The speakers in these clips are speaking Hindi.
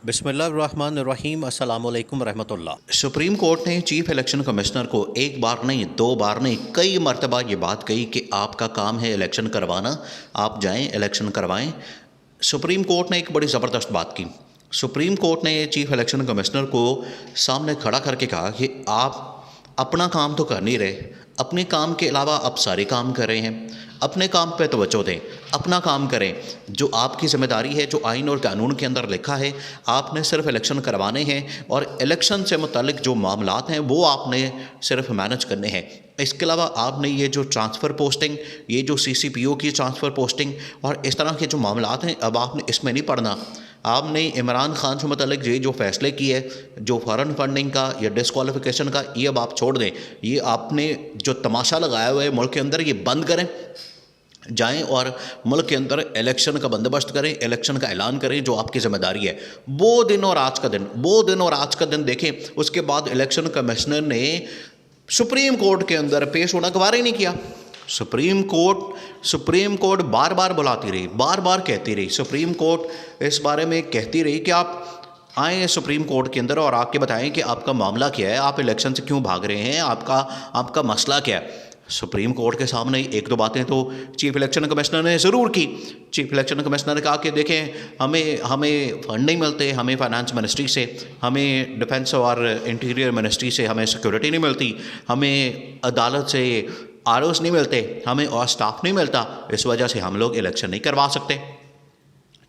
बिस्मिल्लाहिर्रहमानिर्रहीम अस्सलामुअलैकुम रहमतुल्लाह। सुप्रीम कोर्ट ने चीफ इलेक्शन कमिश्नर को एक बार नहीं, दो बार नहीं, कई मरतबा ये बात कही कि आपका काम है इलेक्शन करवाना, आप जाएं इलेक्शन करवाएं। सुप्रीम कोर्ट ने एक बड़ी ज़बरदस्त बात की। सुप्रीम कोर्ट ने चीफ इलेक्शन कमिश्नर को सामने खड़ा करके कहा कि आप अपना काम तो कर नहीं रहे, अपने काम के अलावा आप सारे काम कर रहे हैं। अपने काम पे तवज्जो दें, अपना काम करें। जो आपकी ज़िम्मेदारी है, जो आइन और कानून के अंदर लिखा है, आपने सिर्फ इलेक्शन करवाने हैं और इलेक्शन से मुतालिक जो मामलात हैं वो आपने सिर्फ मैनेज करने हैं। इसके अलावा आपने ये जो ट्रांसफ़र पोस्टिंग, ये जो CCPO की ट्रांसफ़र पोस्टिंग और इस तरह के जो मामलात हैं, अब आपने इसमें नहीं पढ़ना। आपने इमरान खान से मुतालिक ये जो फ़ैसले किए, जो फ़ॉरेन फंडिंग का या डिस्क्वालिफिकेशन का, ये अब आप छोड़ दें। ये आपने जो तमाशा लगाया हुआ है मुल्क के अंदर, ये बंद करें। जाएं और मुल्क के अंदर इलेक्शन का बंदोबस्त करें, इलेक्शन का ऐलान करें, जो आपकी ज़िम्मेदारी है। वो दिन और आज का दिन देखें। उसके बाद इलेक्शन कमिश्नर ने सुप्रीम कोर्ट के अंदर पेश होना गवारा ही नहीं किया। सुप्रीम कोर्ट बार बार बुलाती रही, बार बार कहती रही। सुप्रीम कोर्ट इस बारे में कहती रही कि आप आएँ सुप्रीम कोर्ट के अंदर और आके बताएं कि आपका मामला क्या है, आप इलेक्शन से क्यों भाग रहे हैं, आपका मसला क्या है। सुप्रीम कोर्ट के सामने एक दो बातें तो चीफ इलेक्शन कमिश्नर ने ज़रूर की। चीफ इलेक्शन कमिश्नर ने कहा कि देखें, हमें फंड नहीं मिलते, हमें फाइनेंस मिनिस्ट्री से, हमें डिफेंस और इंटीरियर मिनिस्ट्री से हमें सिक्योरिटी नहीं मिलती, हमें अदालत से ROs नहीं मिलते, हमें और स्टाफ नहीं मिलता, इस वजह से हम लोग इलेक्शन नहीं करवा सकते।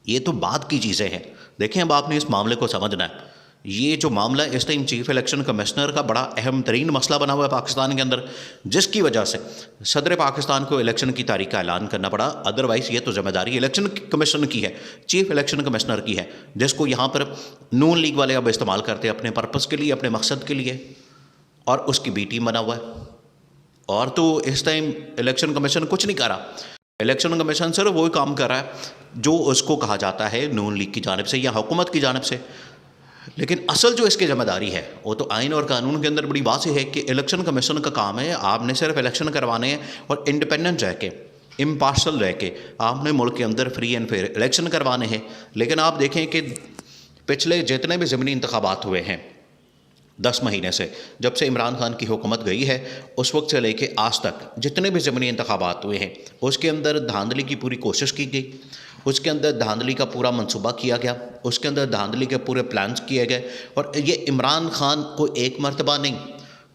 ये तो बात की चीज़ें हैं। देखें, अब आपने इस मामले को समझना है। ये जो मामला इस टाइम चीफ इलेक्शन कमिश्नर का बड़ा अहम तरीन मसला बना हुआ है पाकिस्तान के अंदर, जिसकी वजह से सदर पाकिस्तान को इलेक्शन की तारीख का ऐलान करना पड़ा। अदरवाइज़ ये तो जिम्मेदारी इलेक्शन कमीशन की है, चीफ इलेक्शन कमिश्नर की है, जिसको यहाँ पर नून लीग वाले अब इस्तेमाल करते हैं अपने पर्पज़ के लिए, अपने मकसद के लिए, और उसकी B टीम बना हुआ है। और तो इस टाइम इलेक्शन कमीशन कुछ नहीं कर रहा। इलेक्शन कमीशन सिर्फ वही काम कर रहा है जो उसको कहा जाता है नून लीग की जानिब से या हुकूमत की जानिब से। लेकिन असल जो इसकी ज़िम्मेदारी है वो तो आइन और कानून के अंदर बड़ी वाज़ेह है कि इलेक्शन कमीशन का काम है, आपने सिर्फ इलेक्शन करवाने हैं और इंडिपेंडेंट रह के, इम्पार्शल रह के आपने मुल्क के अंदर फ्री एंड फेयर इलेक्शन करवाने हैं। लेकिन आप देखें कि पिछले जितने भी ज़मीनी इंतखाबात हुए हैं 10 महीने से, जब से इमरान खान की हुकूमत गई है, उस वक्त से लेके आज तक जितने भी ज़मीनी इंतखाबात हुए हैं, उसके अंदर धांधली की पूरी कोशिश की गई, उसके अंदर धांधली का पूरा मंसूबा किया गया, उसके अंदर धांधली के पूरे प्लान्स किए गए। और ये इमरान खान को एक मरतबा नहीं,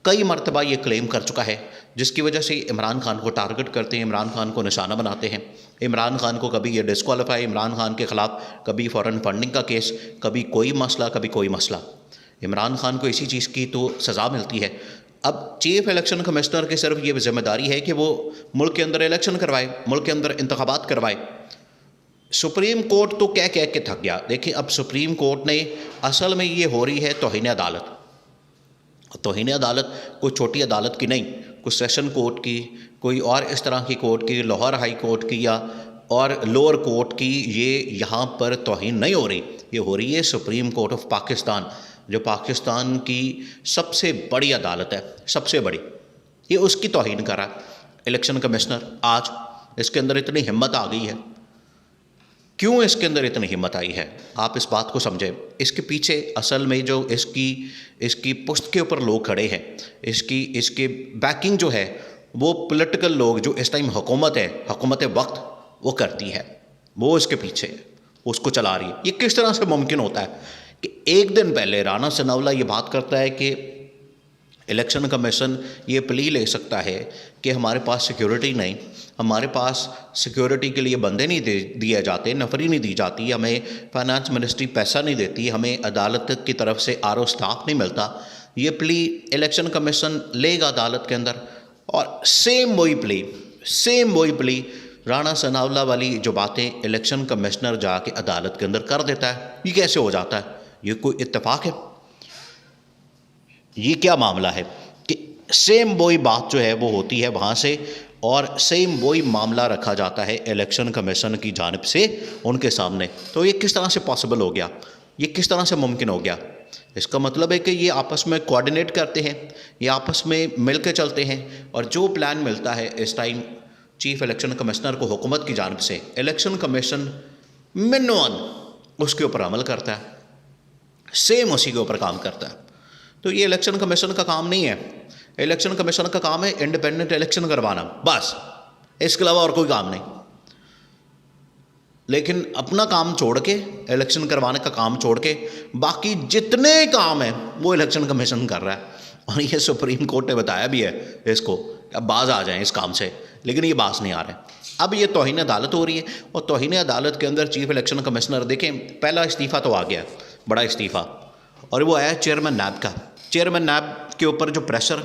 कई मरतबा ये क्लेम कर चुका है, जिसकी वजह से इमरान खान को टारगेट करते हैं, इमरान खान को निशाना बनाते हैं। इमरान खान को कभी ये डिस्क्वालीफाई, इमरान खान के ख़िलाफ़ कभी फ़ॉरेन फंडिंग का केस, कभी कोई मसला, कभी कोई मसला। इमरान खान को इसी चीज़ की तो सज़ा मिलती है। अब चीफ इलेक्शन कमिश्नर की सिर्फ ये जिम्मेदारी है कि वो मुल्क के अंदर इलेक्शन करवाए, मुल्क के अंदर इंतखाबात करवाए। सुप्रीम कोर्ट तो कह कह के थक गया। देखिए, अब सुप्रीम कोर्ट ने असल में ये हो रही है तौहीन अदालत। तौहीन अदालत कोई छोटी अदालत की नहीं, कोई सेशन कोर्ट की, कोई और इस तरह की कोर्ट की, लाहौर हाई कोर्ट की या और लोअर कोर्ट की, ये यहाँ पर तौहीन नहीं हो रही। ये हो रही है सुप्रीम कोर्ट ऑफ पाकिस्तान, जो पाकिस्तान की सबसे बड़ी अदालत है, सबसे बड़ी। ये उसकी तौहीन कर रहा है इलेक्शन कमिश्नर। आज इसके अंदर इतनी हिम्मत आ गई है। क्यों इसके अंदर इतनी हिम्मत आई है, आप इस बात को समझें। इसके पीछे असल में जो इसकी पुश्त के ऊपर लोग खड़े हैं, इसके बैकिंग जो है वो पॉलिटिकल लोग जो इस टाइम हुकूमत है, हुकूमत वक्त वो करती है, वो इसके पीछे है, उसको चला रही है। ये किस तरह से मुमकिन होता है कि एक दिन पहले राना सनाउल्लाह ये बात करता है कि इलेक्शन कमीशन ये प्ली ले सकता है कि हमारे पास सिक्योरिटी नहीं, हमारे पास सिक्योरिटी के लिए बंदे नहीं दिए जाते, नफरी नहीं दी जाती, हमें फाइनेंस मिनिस्ट्री पैसा नहीं देती, हमें अदालत की तरफ से RO स्टाफ नहीं मिलता। ये प्ली इलेक्शन कमीशन लेगा अदालत के अंदर और सेम वही प्ली राना सनाउल्लाह वाली जो बातें इलेक्शन कमिश्नर जाके अदालत के अंदर कर देता है। ये कैसे हो जाता है? ये कोई इत्तेफाक है? ये क्या मामला है कि सेम वही बात जो है वो होती है वहाँ से और सेम वही मामला रखा जाता है इलेक्शन कमीशन की जानिब से उनके सामने। तो ये किस तरह से पॉसिबल हो गया, ये किस तरह से मुमकिन हो गया? इसका मतलब है कि ये आपस में कोऑर्डिनेट करते हैं, ये आपस में मिल के चलते हैं और जो प्लान मिलता है इस टाइम चीफ इलेक्शन कमिश्नर को हुकूमत की जानिब से, इलेक्शन कमीशन मिनवन उसके ऊपर अमल करता है। सेम उसी के ऊपर काम करता है। तो ये इलेक्शन कमीशन का काम नहीं है। इलेक्शन कमीशन का काम है इंडिपेंडेंट इलेक्शन करवाना, बस, इसके अलावा और कोई काम नहीं। लेकिन अपना काम छोड़ के, इलेक्शन करवाने का काम छोड़ के, बाकी जितने काम हैं वो इलेक्शन कमीशन कर रहा है। और ये सुप्रीम कोर्ट ने बताया भी है इसको, अब बाज आ जाएं इस काम से, लेकिन ये बाज नहीं आ रहे। अब ये तौहीन अदालत हो रही है, और तौहीन अदालत के अंदर चीफ इलेक्शन कमिश्नर, देखें पहला इस्तीफ़ा तो आ गया, बड़ा इस्तीफ़ा, और वो आया चेयरमैन नैब का। चेयरमैन नैब के ऊपर जो प्रेशर,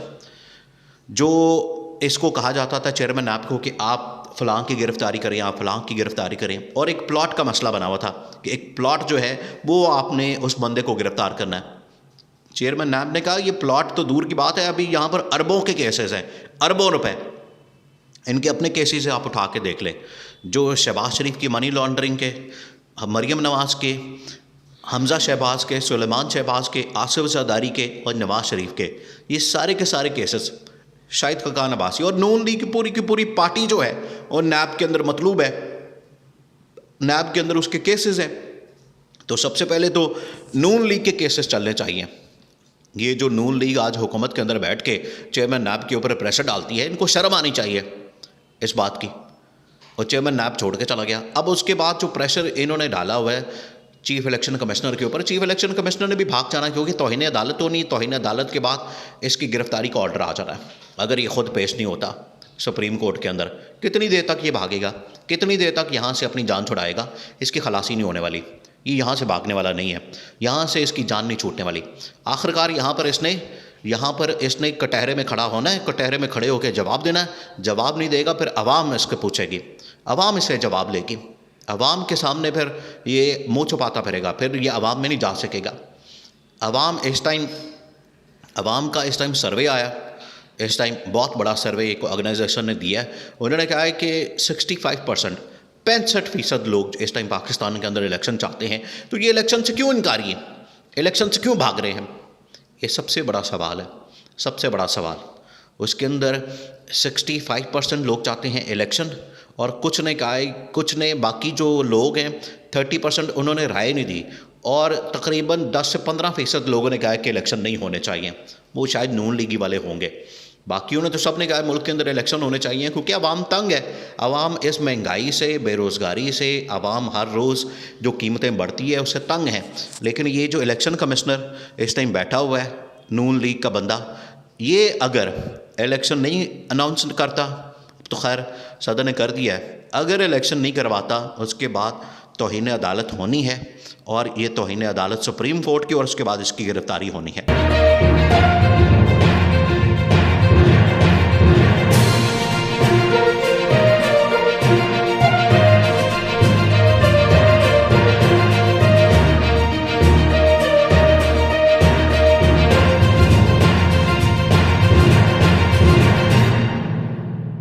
जो इसको कहा जाता था चेयरमैन नैब को कि आप फ़लाँ की गिरफ़्तारी करें, आप फ़लाँ की गिरफ़्तारी करें, और एक प्लॉट का मसला बना हुआ था कि एक प्लॉट जो है वो आपने उस बंदे को गिरफ़्तार करना है। चेयरमैन नैब ने कहा ये प्लॉट तो दूर की बात है, अभी यहाँ पर अरबों के केसेस हैं, अरबों रुपए, इनके अपने केसेस से आप उठा के देख लें, जो शहबाज शरीफ की मनी लॉन्ड्रिंग के, मरीम नवाज़ के, हमज़ा शहबाज के, सुलेमान शहबाज के, आसिफ ज़रदारी के और नवाज़ शरीफ के, ये सारे के सारे केसेस, शाहिद खकान अब्बासी और नून लीग की पूरी पार्टी जो है और नैब के अंदर मतलूब है, नैब के अंदर उसके केसेस हैं। तो सबसे पहले तो नून लीग के केसेस चलने चाहिए। ये जो नून लीग आज हुकूमत के अंदर बैठ के चेयरमैन नैब के ऊपर प्रेशर डालती है, इनको शर्म आनी चाहिए इस बात की। और चेयरमैन नैब छोड़ के चला गया। अब उसके बाद जो प्रेशर इन्होंने डाला हुआ है चीफ इलेक्शन कमिश्नर के ऊपर, चीफ इलेक्शन कमिश्नर ने भी भाग जाना, क्योंकि तौहीन अदालत तो नहीं, तौहीन अदालत के बाद इसकी गिरफ्तारी का ऑर्डर आ जाना है। अगर ये खुद पेश नहीं होता सुप्रीम कोर्ट के अंदर, कितनी देर तक ये भागेगा, कितनी देर तक यहाँ से अपनी जान छुड़ाएगा, इसकी खलासी नहीं होने वाली। ये यहाँ से भागने वाला नहीं है, यहाँ से इसकी जान नहीं छूटने वाली। आखिरकार यहाँ पर इसने कटहरे में खड़ा होना है, कटहरे में खड़े होकर जवाब देना है। जवाब नहीं देगा फिर अवाम इसको पूछेगी, अवाम इसे जवाब लेगी, अवाम के सामने फिर ये मुँह छुपाता फिरेगा, फिर ये अवाम में नहीं जा सकेगा। अवाम का इस टाइम सर्वे आया, इस टाइम बहुत बड़ा सर्वे एक ऑर्गेनाइजेशन ने दिया है। उन्होंने कहा है कि 65% लोग इस टाइम पाकिस्तान के अंदर इलेक्शन चाहते हैं। तो ये इलेक्शन से क्यों इनकारी है, इलेक्शन से क्यों भाग रहे हैं, ये सबसे बड़ा सवाल है, सबसे बड़ा सवाल। उसके अंदर 65% लोग चाहते हैं इलेक्शन, और कुछ ने कहा है, कुछ ने, बाकी जो लोग हैं 30% उन्होंने राय नहीं दी, और तकरीबन 10 से 15% लोगों ने कहा है कि इलेक्शन नहीं होने चाहिए। वो शायद नून लीगी वाले होंगे, बाकियों ने तो सब ने कहा है मुल्क के अंदर इलेक्शन होने चाहिए, क्योंकि अवाम तंग है। अवाम इस महंगाई से, बेरोज़गारी से, अवाम हर रोज़ जो कीमतें बढ़ती है उससे तंग है। लेकिन ये जो इलेक्शन कमिश्नर इस टाइम बैठा हुआ है नून लीग का बंदा, ये अगर इलेक्शन नहीं अनाउंस करता, तो खैर सदर ने कर दिया है, अगर इलेक्शन नहीं करवाता उसके बाद तौहीन अदालत होनी है, और ये तौहीन अदालत सुप्रीम कोर्ट की, और उसके बाद इसकी गिरफ्तारी होनी है।